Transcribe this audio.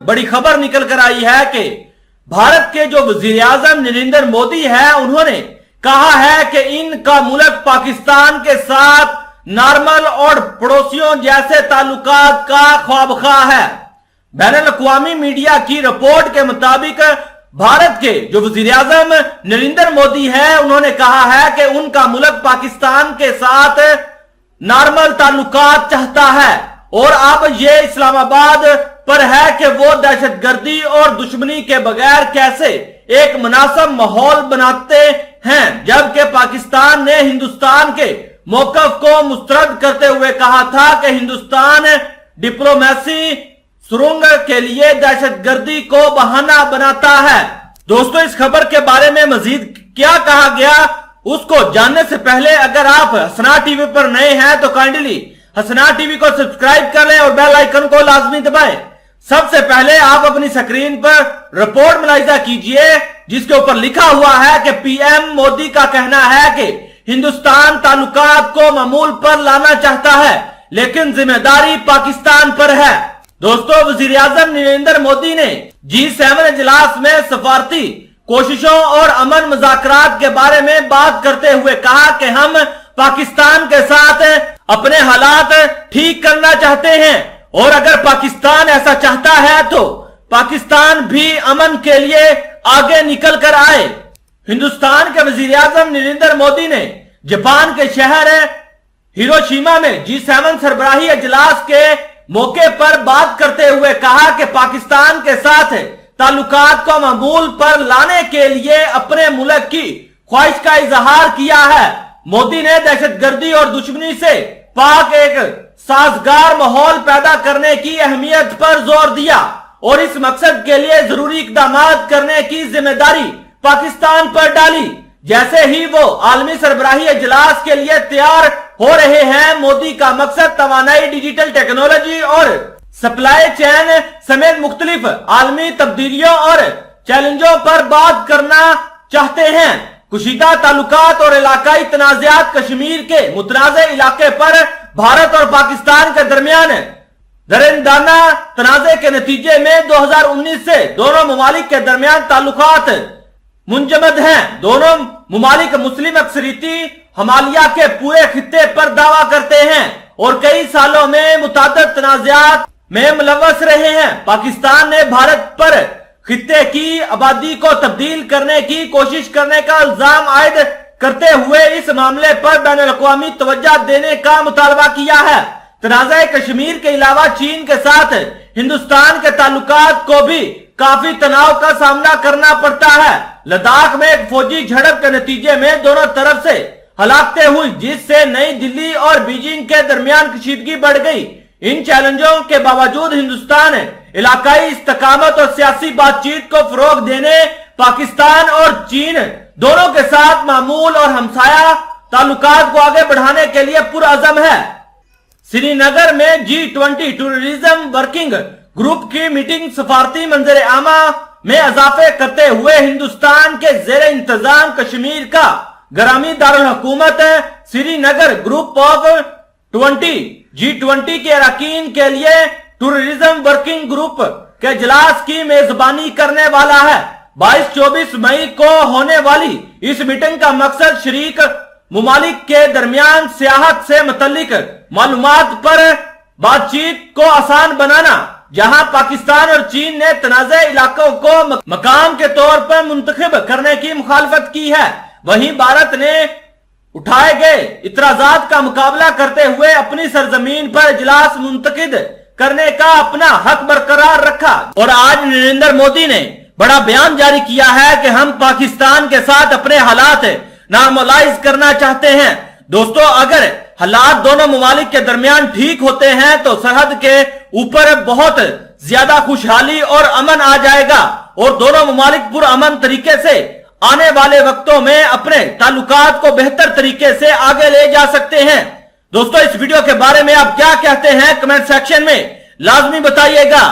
बड़ी खबर निकल कर आई है कि भारत के जो वजीर आजम नरेंद्र मोदी है, उन्होंने कहा है कि इनका मुल्क पाकिस्तान के साथ नॉर्मल और पड़ोसियों जैसे ताल्लुकात का ख्वाबखा है। बैनुल-अक़वामी मीडिया की रिपोर्ट के मुताबिक भारत के जो वजीर आजम नरेंद्र मोदी है, उन्होंने कहा है कि उनका मुल्क पाकिस्तान के साथ नॉर्मल ताल्लुकात चाहता है और अब ये इस्लामाबाद पर है कि वो दहशतगर्दी और दुश्मनी के बगैर कैसे एक मुनासिब माहौल बनाते हैं, जबकि पाकिस्तान ने हिंदुस्तान के मौकफ को मुस्तरद करते हुए कहा था कि हिंदुस्तान डिप्लोमेसी सुरंग के लिए दहशतगर्दी को बहाना बनाता है। दोस्तों, इस खबर के बारे में मजीद क्या कहा गया उसको जानने से पहले अगर आप हसना टीवी पर नए हैं तो काइंडली हसना टीवी को सब्सक्राइब कर लें और बेल आइकन को लाजमी दबाएं। सबसे पहले आप अपनी स्क्रीन पर रिपोर्ट मुलाहिजा कीजिए जिसके ऊपर लिखा हुआ है कि पीएम मोदी का कहना है कि हिंदुस्तान ताल्लुकात को मामूल पर लाना चाहता है लेकिन जिम्मेदारी पाकिस्तान पर है। दोस्तों, वजीर आजम नरेंद्र मोदी ने G7 इजलास में सफारती कोशिशों और अमन मुज़ाकरात के बारे में बात करते हुए कहा कि हम पाकिस्तान के साथ अपने हालात ठीक करना चाहते हैं और अगर पाकिस्तान ऐसा चाहता है तो पाकिस्तान भी अमन के लिए आगे निकल कर आए। हिंदुस्तान के वजीर आजम नरेंद्र मोदी ने जापान के शहर हिरोशिमा में G7 सरबराही इजलास के मौके पर बात करते हुए कहा कि पाकिस्तान के साथ ताल्लुकात को मामूल पर लाने के लिए अपने मुल्क की ख्वाहिश का इजहार किया है। मोदी ने दहशतगर्दी और दुश्मनी से पाक एक साजगार माहौल पैदा करने की अहमियत पर जोर दिया और इस मकसद के लिए जरूरी इकदाम करने की जिम्मेदारी पाकिस्तान पर डाली। जैसे ही वो आलमी सरबराही इजलास के लिए तैयार हो रहे हैं, मोदी का मकसद तवानाई, डिजिटल टेक्नोलॉजी और सप्लाई चेन समेत मुख्तलिफ आलमी तब्दीलियों और चैलेंजों पर बात करना चाहते हैं। कुशीदा ताल्लुकात और इलाकाई तनाज़ात, कश्मीर के मुतनाज़े इलाके पर भारत और पाकिस्तान के दरमियान दरिंदाना तनाज़े के नतीजे में 2019 से दोनों ममालिक के दरमियान ताल्लुकात मुंजमद हैं। दोनों ममालिक मुस्लिम अक्सरियती हमालिया के पूरे खित्ते पर दावा करते हैं और कई सालों में मुताद्दिद तनाज़ात में मुलव्वस रहे हैं। पाकिस्तान ने भारत पर खित्ते की आबादी को तब्दील करने की कोशिश करने का इल्जाम आयद करते हुए इस मामले पर बैनुल-अक़वामी तवज्जो देने का मुतालबा किया है। तनाज़ा कश्मीर के अलावा चीन के साथ हिंदुस्तान के ताल्लुकात को भी काफी तनाव का सामना करना पड़ता है। लद्दाख में एक फौजी झड़प के नतीजे में दोनों तरफ से हलाकतें हुई जिससे नई दिल्ली और बीजिंग के दरमियान कशीदगी बढ़ गई। इन चैलेंजों के बावजूद हिंदुस्तान इलाकाई इस्तकामत और सियासी बातचीत को फरोग देने पाकिस्तान और चीन दोनों के साथ मामूल और हमसाया ताल्लुकात को आगे बढ़ाने के लिए पुरअज़म है। श्रीनगर में G20 टूरिज्म वर्किंग ग्रुप की मीटिंग सफारती मंजर आमा में इजाफे करते हुए हिंदुस्तान के जेर इंतजाम कश्मीर का ग्रामी दारुल हुकूमत श्रीनगर ग्रुप ऑफ 20 G20 के अरकान के लिए टूरिज्म वर्किंग ग्रुप के इजलास की मेजबानी करने वाला है। 22-24 मई को होने वाली इस मीटिंग का मकसद शरीक मुमालिक के दरमियान सियाहत से मुतल्लिक मालूमात पर बातचीत को आसान बनाना, जहां पाकिस्तान और चीन ने तनाज़े इलाकों को मकाम के तौर पर मुंतखब करने की मुखालफत की है, वहीं भारत ने उठाए गए इतराजात का मुकाबला करते हुए अपनी सरजमीन पर इजलास मुंतकिद करने का अपना हक बरकरार रखा। और आज नरेंद्र मोदी ने बड़ा बयान जारी किया है कि हम पाकिस्तान के साथ अपने हालात नॉर्मलाइज करना चाहते हैं। दोस्तों, अगर हालात दोनों ममालिक के दरमियान ठीक होते हैं तो सरहद के ऊपर बहुत ज्यादा खुशहाली और अमन आ जाएगा और दोनों ममालिक पुरअमन तरीके से आने वाले वक्तों में अपने ताल्लुकात को बेहतर तरीके से आगे ले जा सकते हैं। दोस्तों, इस वीडियो के बारे में आप क्या कहते हैं कमेंट सेक्शन में लाजमी बताइएगा।